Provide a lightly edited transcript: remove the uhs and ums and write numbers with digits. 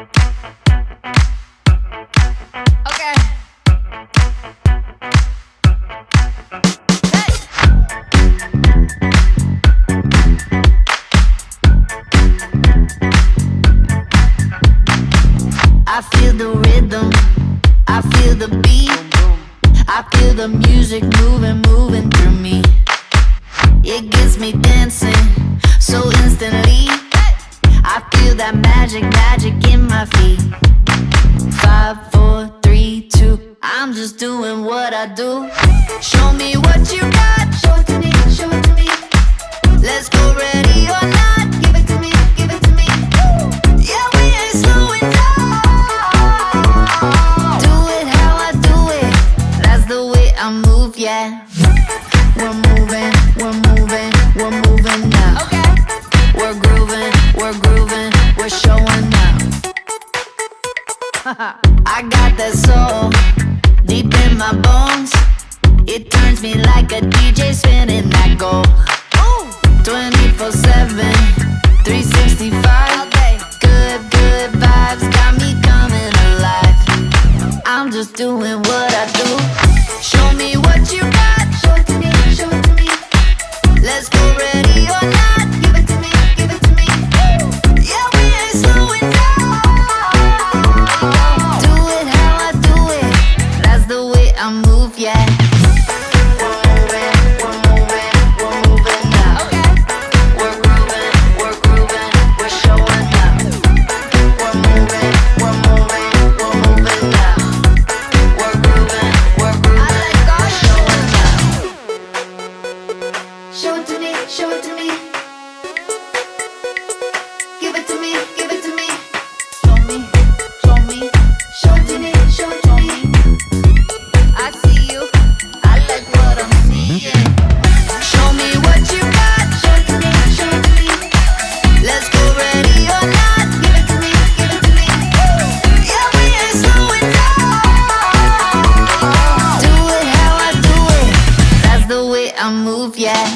Okay. I feel the rhythm, I feel the beat, I feel the music moving, moving through me. It gets me dancing so instantly. I feel that magic, magic in my feet. 5, 4, 3, 2, I'm just doing what I do. Show me what you got, show it to me, show it to me. Let's go, ready or not, give it to me, give it to me. Yeah, we ain't slowing down. Do it how I do it, that's the way I move, yeah. We're moving, we're moving, we're moving now. Okay. We're grooving, we're showing now. I got that soul deep in my bones. It turns me like a DJ spinning that goal. 24/7, 365. Good, good vibes got me coming alive. I'm just doing what I do. Show me what you got. Show it to me, show it to me. Let's go, ready or not. Give it to me, give it to me. Yeah, we ain't slowing down. Do it how I do it, that's the way I move, yeah. We're moving, we're moving, we're moving now. Okay. We're grooving, we're showing now. We're moving, we're moving, we're moving now. We're grooving, we're showing now. Show it to me, show it to me. Give it to me, give it to me. Show me, show me, show it to me, show it to me. I see you, I like what I'm seeing. Show me what you got, show it to me, show it to me. Let's go, ready or not, give it to me, give it to me. Yeah, we ain't slowing down. Do it how I do it, that's the way I move, yeah.